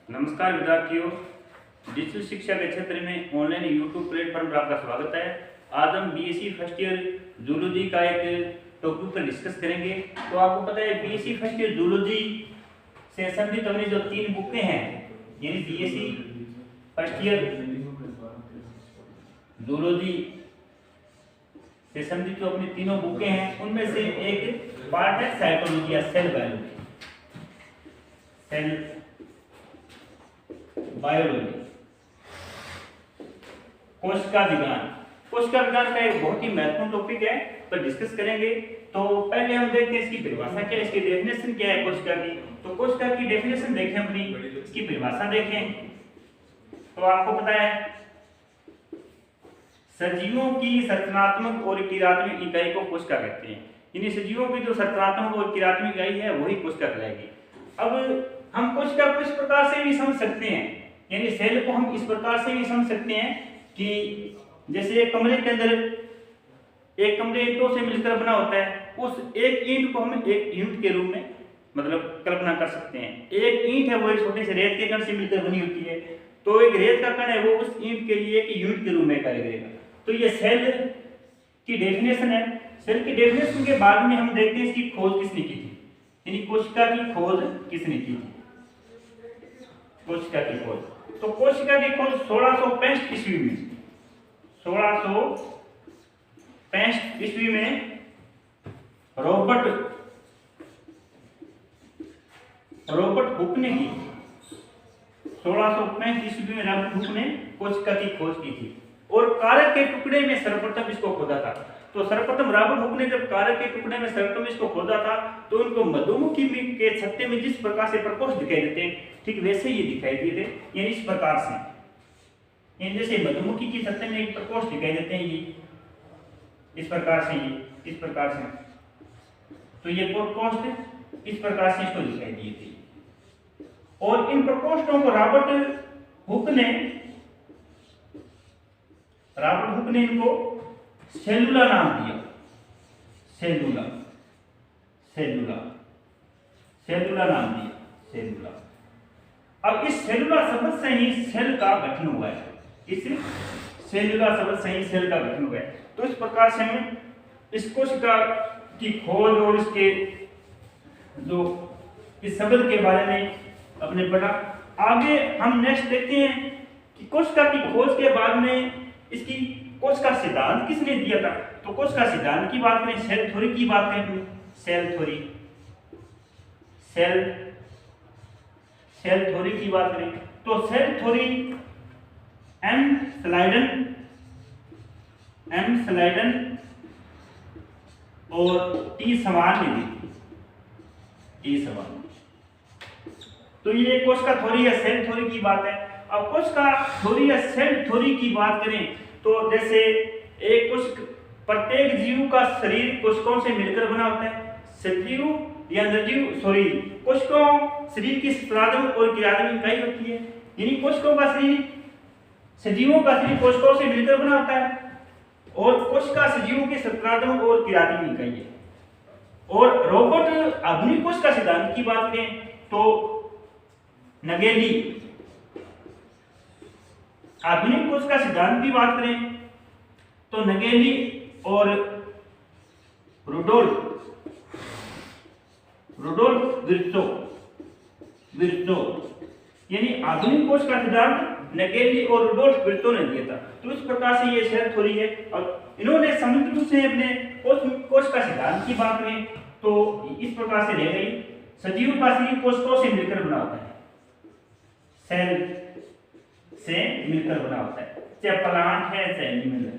नमस्कार विद्यार्थियों, डिजिटल शिक्षा के क्षेत्र में ऑनलाइन यूट्यूब प्लेटफॉर्म पर आपका स्वागत है। आज हम बीएससी फर्स्ट ईयर जूलॉजी का एक टॉपिक पर डिस्कस करेंगे। तो आपको पता है बीएससी फर्स्ट ईयर जूलॉजी से संबंधित अपनी जो 3 बुकें हैं, यानी बीएससी फर्स्ट ईयर जूलॉजी से संबंधित जो अपनी तीनों बुकें हैं, उनमें से एक पार्ट है साइकोलॉजी या सेल बायोलॉजी। सेल बायोलॉजी, कोशिका विज्ञान। कोशिका विज्ञान का एक बहुत ही महत्वपूर्ण टॉपिक है, पर डिस्कस करेंगे। तो पहले हम देखते हैं इसकी परिभाषा क्या है, इसकी डेफिनेशन क्या है कोशिका की। तो कोशिका की डेफिनेशन देखें, अपनी इसकी परिभाषा देखें। तो आपको पता है सजीवों की संरचनात्मक और क्रियात्मक इकाई को कोशिका कहते हैं। यानी सजीवों की जो संरचनात्मक और क्रियात्मक इकाई है वही कोशिका कहलाएगी। अब हम कोशिका को इस प्रकार से भी समझ सकते हैं, यानी सेल को हम इस प्रकार से भी समझ सकते हैं कि जैसे एक कमरे के अंदर एक कमरे ईंटों से मिलकर बना होता है, उस एक ईंट को हम एक यूनिट के रूप में मतलब कल्पना कर सकते हैं। एक ईंट है वो एक छोटे से रेत के कण से मिलकर बनी होती है, तो एक रेत का कण है वो उस ईंट के लिए एक यूनिट के रूप में कार्य करेगा। तो ये सेल की डेफिनेशन है। सेल की डेफिनेशन के बाद में हम देखते हैं इसकी खोज किसने की थी, यानी कोशिका की खोज किसने की थी। कोशिका की खोज, तो कोशिका की खोज 1665 ईस्वी में 1665 ईस्वी में रॉबर्ट हुक ने की। 1665 ईस्वी में रॉबर्ट हुक ने कोशिका की खोज की थी और कारक के टुकड़े में सर्वप्रथम इसको खोदा था। तो सर्वप्रथम रॉबर्ट हुक ने जब कारक के टुकड़े में सर्वप्रथम इसको खोदा था, तो उनको मधुमक्खी के छत्ते में जिस प्रकार से प्रकोष्ठ दिखाई देते हैं, ठीक वैसे ही दिखाई दिए थे। यानी इस प्रकार से, यानी जैसे मधुमक्खी की छत्ते में एक प्रकोष्ठ दिखाई देते हैं, ये इस प्रकार से, ये इस प्रकार से, तो ये प्रकोष्ठ इस प्रकार से इसको दिखाई दिए थे। और इन प्रकोष्ठों को रॉबर्ट हुक ने इनको सेलुला नाम दिया। सेलुला नाम दिया, सेलुला। अब इस सेलुला शब्द से ही सेल का गठन हुआ है। इस सेलुला शब्द से ही सेल का गठन हुआ है। तो इस प्रकार से हमें इस कोशिका की खोज और इसके जो इस शब्द के बारे में अपने पढ़ा। आगे हम नेक्स्ट देखते हैं कि कोशिका की खोज के बाद में इसकी कोशिका सिद्धांत किसने दिया था। तो कोशिका सिद्धांत की बात करें, सेल थ्योरी की बात करें, सेल थ्योरी की बात करें, तो सेल थ्योरी एम स्लाइडन और टी सवान ने दी। तो ये कोशिका थ्योरी या सेल थ्योरी की बात है। अब कोशिका थ्योरी या सेल थ्योरी की बात करें, तो जैसे प्रत्येक जीव का शरीर कोशिकाओं से मिलकर बना होता है। सजीव या निर्जीव कोशिकाओं शरीर की संरचनात्मक और क्रियात्मक इकाई होती है। यानी कोशिकाओं का शरीर, सजीवों का शरीर कोशिकाओं से मिलकर बना होता है, और कोशिका सजीवों की संरचनात्मक और क्रियात्मक इकाई है। और रॉबर्ट आधुनिक कोशिका सिद्धांत की बात करें, तो नगेली आधुनिक कोशिका सिद्धांत की बात करें, तो नगेली और रुडोल्फ विर्चो, यानी आधुनिक कोशिका सिद्धांत नगेली और रुडोल्फ विर्चो ने दिया था। तो इस प्रकार से ये सेल थ्योरी है। और इन्होंने संयुक्त रूप से अपने कोशिका सिद्धांत की बात करें, तो इस प्रकार से रह गई। सजीव का शरीर कोशिकाओं से मिलकर बना होता है, सेल से मिलकर बना होता है, चाहे प्लांट है चाहे एनिमल है।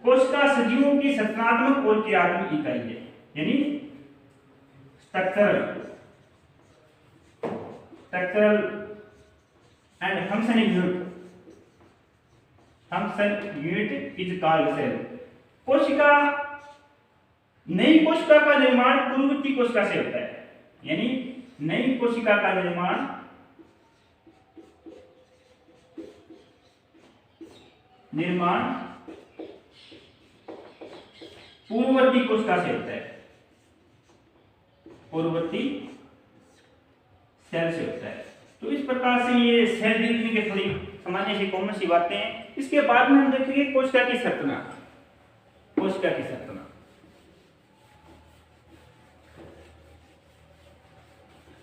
कोशिका सजीवों की संरचनात्मक और क्रियात्मक इकाई है, यानी structural and functional unit is called cell. कोशिका, नई कोशिका का निर्माण पूर्ववर्ती कोशिका से होता है। यानी नई कोशिका का निर्माण पूर्ववर्ती कोशिका से होता है, पूर्ववर्ती सेल से होता है। तो इस प्रकार से ये सेल देखने के थोड़ी सामान्य सी कॉमन सी बातें हैं। इसके बाद में हम देखेंगे कोशिका की संरचना। कोशिका की संरचना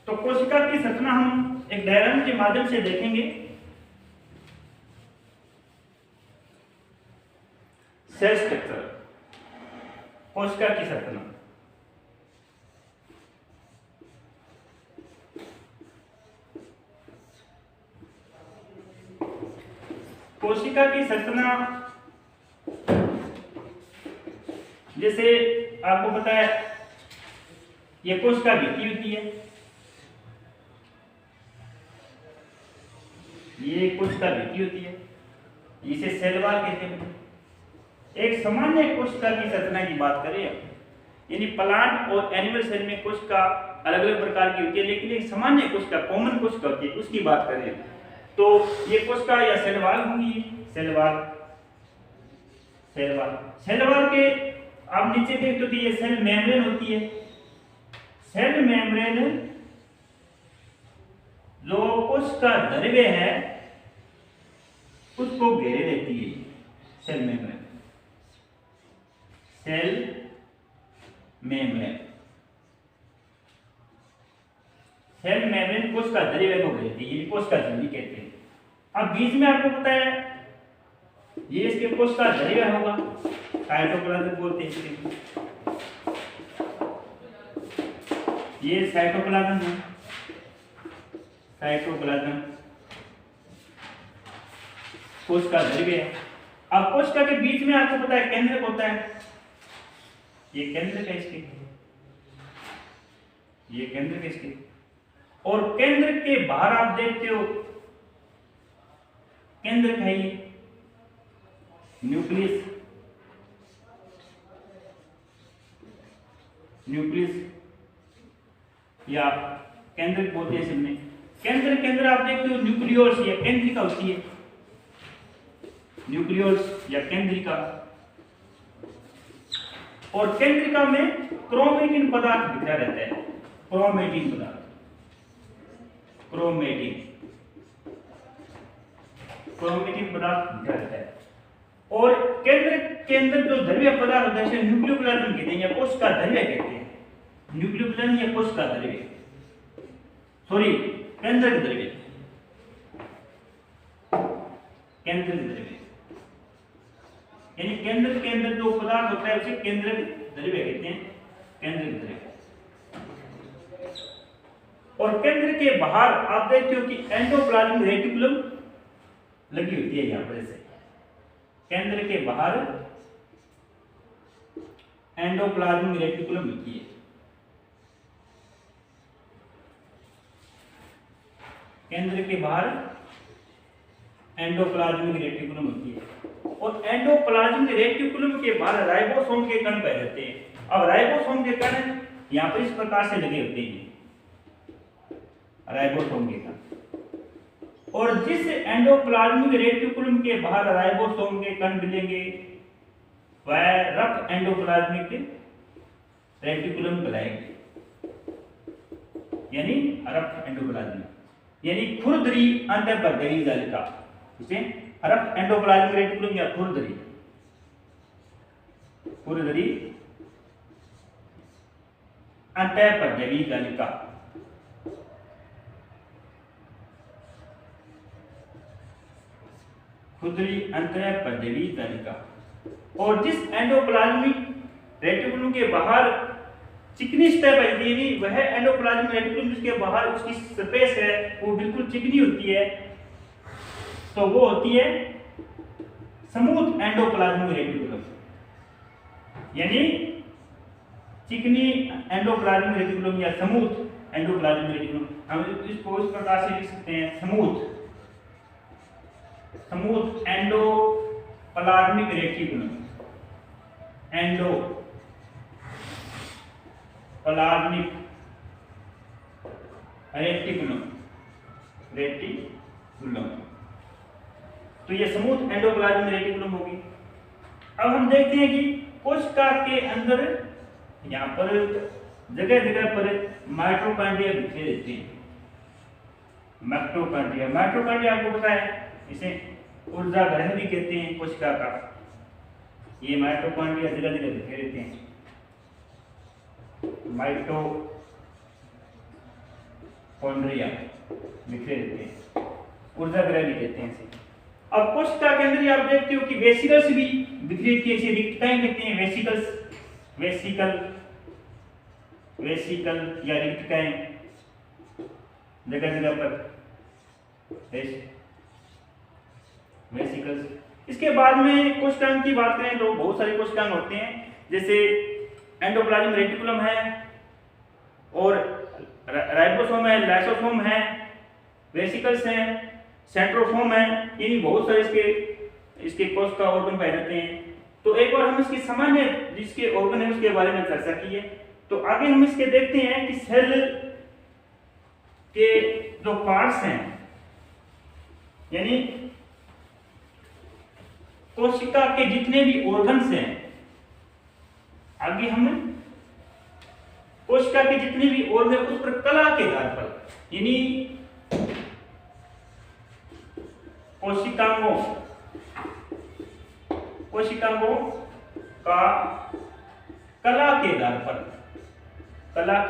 तो कोशिका की संरचना हम एक डायग्राम के माध्यम से देखेंगे। सेल स्ट्रक्चर, कोशिका की संरचना। कोशिका की संरचना जैसे आपको पता है ये कोशिका भित्ति होती है, ये कोशिका भित्ति होती है, इसे सेल वॉल कहते हैं। एक सामान्य कोशिका की संरचना की बात करें यानी प्लांट और एनिमल सेल में कोशिका अलग अलग प्रकार की होती है, लेकिन एक सामान्य कोशिका कॉमन कोशिका होती है, उसकी बात करें तो ये कोशिका या सेल वॉल होंगी। Cell wall, cell wall, cell wall के आप नीचे देखते हो ये सेल मेम्ब्रेन होती है। सेल मेम्ब्रेन जो कोशिका द्रव्य है उसको घेरे रहती है। Cell membrane, cell membrane, cell membrane कोशिका द्रव्य को घेरती है, कोशिका झिल्ली कहते हैं। अब बीच में आपको पता है ये इसके कोशिका द्रव्य होगा, साइटोप्लाज्म बोलते हैं इसके। ये साइटोप्लाज्म है, साइटोप्लाज्म कोशिका द्रव्य है। अब कोशिका के बीच में आपको पता है केंद्रक होता है, ये केंद्रक है इसके, ये केंद्रक है इसके। और केंद्र के बाहर आप देखते हो केंद्रक है ये न्यूक्लियस, न्यूक्लियस या केंद्रक बोलते हैं इसमें। केंद्र के अंदर आप देखते हो न्यूक्लियोल्स या केंद्रिका होती है, न्यूक्लियोल्स या केंद्रिका। और केंद्रिका में क्रोमेटिन पदार्थ बिखरा रहता है, क्रोमेटिन पदार्थ, क्रोमेटिन, क्रोमेटिन पदार्थ बिखरा रहता है। और केंद्र के अंदर जो द्रव्य पदार्थ होता है उसे न्यूक्लियोप्लाज्म कहते हैं या कोशिका द्रव्य कहते हैं। न्यूक्लियोप्लाज्म या कोशिका द्रव्य, सॉरी केंद्रक द्रव्य, केंद्रक द्रव्य यानी केंद्र के अंदर जो पदार्थ होता है उसे केंद्रक द्रव्य कहते हैं, केंद्रक द्रव्य। और केंद्र के बाहर आप देखते हो कि एंडोप्लाज्मिक रेटिकुलम लगी होती है यहां पर ऐसे। केंद्र के बाहर एंडोप्लाज्मिक रेटिकुलम होती है, केंद्र के बाहर एंडोप्लाज्मिक रेटिकुलम होती है। और एंडोप्लाज्मिक रेटिकुलम के बाहर राइबोसोम के कण पाए जाते हैं। अब राइबोसोम के कण यहां पर इस प्रकार से लगे होते हैं, राइबोसोम के कण। और जिस एंडोप्लाज्मिक रेटिकुलम के बाहर राइबोसोम के कण मिलेंगे वह रफ एंडोप्लाज्मिक रेटिकुलम कहलाएंगे, यानी रफ एंडोप्लाज्मिक यानी खुरदरी अंतःपरदेवी जालिका, इसे रफ एंडोप्लाज्मिक रेटिकुलम या खुरदरी, खुरदरी अंतःपरदेवी जालिका। खुरदरी अंतःपरदेवी जालिका। और जिस एंडोप्लाज्मिक रेटिकुलम के बाहर चिकनी सतह पाई जाती है वह एंडोप्लाज्मिक रेटिकुलम जिसके बाहर उसकी सरफेस है वो बिल्कुल चिकनी होती है, तो वो होती है स्मूथ एंडोप्लाज्मिक रेटिकुलम, यानी चिकनी एंडोप्लाज्मिक रेटिकुलम या स्मूथ एंडोप्लाज्मिक रेटिकुलम। हम इसको इस प्रकार से लिख सकते हैं smooth, smooth endoplasmic reticulum, endo plasmic reticulum, reticulum. तो ये स्मूथ एंडोप्लाज्मिक रेटिकुलम होगी। अब हम देखते हैं कि कोशिका के अंदर यहाँ पर जगह जगह पर माइटोकॉन्ड्रिया बिखरे रहते हैं, माइटोकॉन्ड्रिया। माइटोकॉन्ड्रिया आपको पता है, इसे ऊर्जा ग्रह भी कहते हैं कोशिका का। ये माइटोकॉन्ड्रिया जगह जगह बिखरे रहते हैं, माइटोकॉन्ड्रिया बिखरे रहते हैं, ऊर्जा ग्रह भी कहते हैं इसे। अब कोशिका के अंदर आप देखते हो कि वेसिकल्स भी बिखरी रहती है, इसे रिक्टिकाएं कहते हैं, वेसिकल्स, वेसिकल या रिक्टिकाएं जगह जगह पर वेसिकल्स। इसके बाद में कोशिकाओं की बात करें तो बहुत सारे कोशिकाएं होते हैं, जैसे एंडोप्लाज्म रेटिकुलम है और राइबोसोम है, लाइसोसोम है, वेसिकल्स हैं, सेंट्रोसोम है, यानी बहुत सारे इसके कोशिका ऑर्गन पाए जाते हैं। तो एक बार हम इसकी सामान्य जिसके ऑर्गन है उसके बारे में चर्चा की है। तो आगे हम इसके देखते हैं कि सेल के जो पार्ट्स हैं, यानी कोशिका के जितने भी ऑर्गन्स हैं, आगे हम कोशिका के जितने भी ऑर्गन उस पर कला के आधार पर, यानी कोशिकाओं का कला के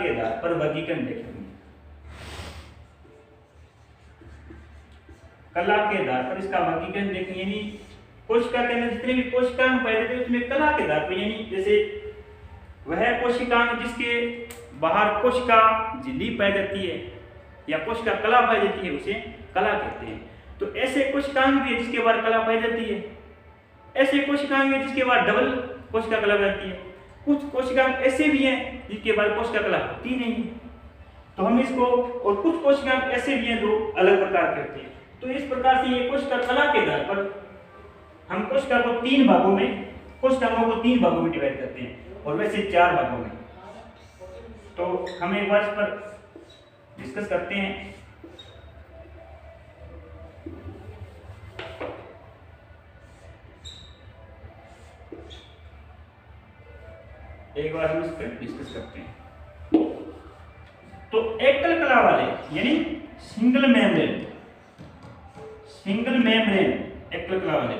आधार पर वर्गीकरण देखेंगे। कला के आधार पर इसका वर्गीकरण देखेंगे, यानी कोशिका के अंदर जितने भी कोशिकाएं पाई जाती है उसमें कला के आधार पर, यानी जैसे वह कोशिकाएं जिसके बाहर कोशिका झिल्ली पाई जाती है या कोशिका कला पाई जाती है उसे कला कहते हैं। तो ऐसे कोशिकाएं भी है जिसके बाहर कला पाई जाती है, ऐसे कोशिकाएं भी है जिसके बाहर डबल कोशिका कला पाई जाती है, कुछ कोशिकाएं ऐसे भी हैं जिसके बाहर कोशिका कला होती नहीं है। तो हम इसको, और कुछ कोशिकाएं ऐसे भी हैं जो अलग प्रकार के होते हैं। तो इस प्रकार से ये कोशिका कला के आधार पर हम कोशिकाओं को तीन भागों में डिवाइड करते हैं, और वैसे 4 भागों में। तो हम एक बार इस पर डिस्कस करते हैं। एक बार हम इस पर डिस्कस करते हैं। तो एकल कला वाले यानी सिंगल मेम्ब्रेन एकल कला वाले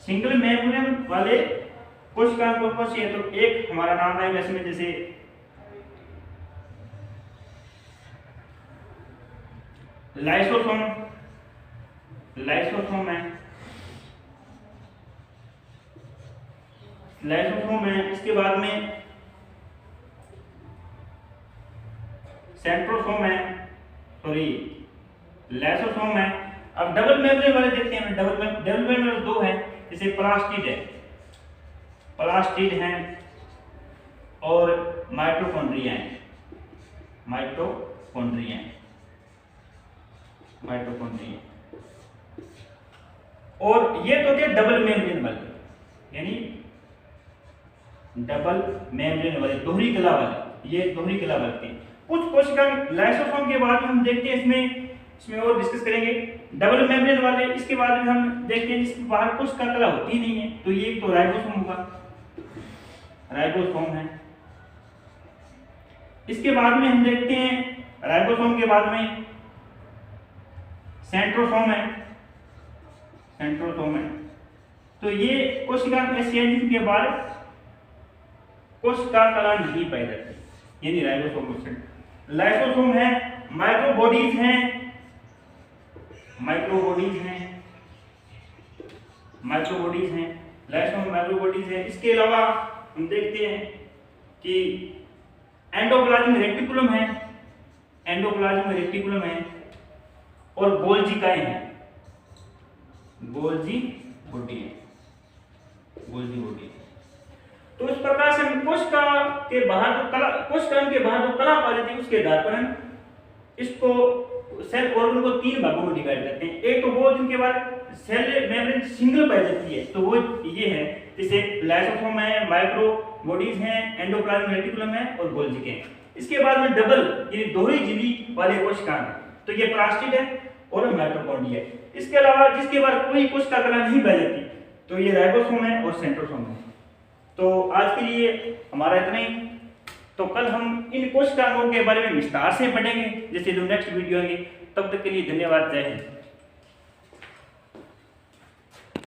सिंगल मेम्ब्रेन वाले कोशिकाओं को कौन सी है, तो एक हमारा नाम है इसमें, जैसे लाइसोसोम है। इसके बाद में सेंट्रोसोम है, लाइसोसोम है। अब डबल मेम्ब्रेन वाले देखते हैं। डबल मेम्ब्रेन 2 है, जैसे प्लास्टिड है और माइटोकॉन्ड्रिया है। और ये तो थे डबल मेम्ब्रेन वाले, यानी डबल मेम्ब्रेन वाले, दोहरी कला वाले, ये दोहरी कला वाले थे। कुछ कोशिकाएं लाइसोसोम के बाद हम देखते हैं, इसमें और डिस्कस करेंगे। डबल मेम्ब्रेन वाले, इसके बाद में हम देखते हैं जिसके बाहर कोशिका कला होती नहीं है, तो ये तो राइबोसोम होगा, राइबोसोम है। इसके बाद में हम देखते हैं राइबोसोम के बाद में सेंट्रोसोम है। तो ये कोशिका ऐसी है जिनके बाद कोशिका कला नहीं पाई जाती, यानी राइबोसोम। लाइसोसोम है, माइक्रोबॉडीज हैं, लाइसोसोम माइक्रोबॉडीज है। इसके अलावा हम देखते हैं कि एंडोप्लाज्म रेटिकुलम है और गोल्जिकाएं हैं, गोल्जी बॉडी। तो इस प्रकार से हम कोशिका के बाहर जो कला पाई जाती है उसके आधार पर हम इसको सेल ऑर्गन को 3 भागों में डिवाइड करते हैं। एक तो वो जिनके बाद सेल मेम्ब्रेन सिंगल पाई जाती है, तो वो ये है, जैसे लाइसोसोम है, माइक्रोबॉडीज हैं, एंडोप्लाज्म रेटिकुलम है और गोल्जिके हैं। इसके बाद में डबल यानी दोहरी झिल्ली वाले कोशिकाएं, तो ये प्लास्टिड है और माइटोकॉन्ड्रिया है। इसके अलावा जिसके बाद कोई कोशिका कला नहीं पाई जाती, तो ये राइबोसोम है और सेंट्रोसोम है। तो आज के लिए हमारा इतना ही। तो कल हम इन कोशिकांगों के बारे में विस्तार से पढ़ेंगे, जैसे जो नेक्स्ट वीडियो होंगे। तब तक के लिए धन्यवाद, जय हिंद।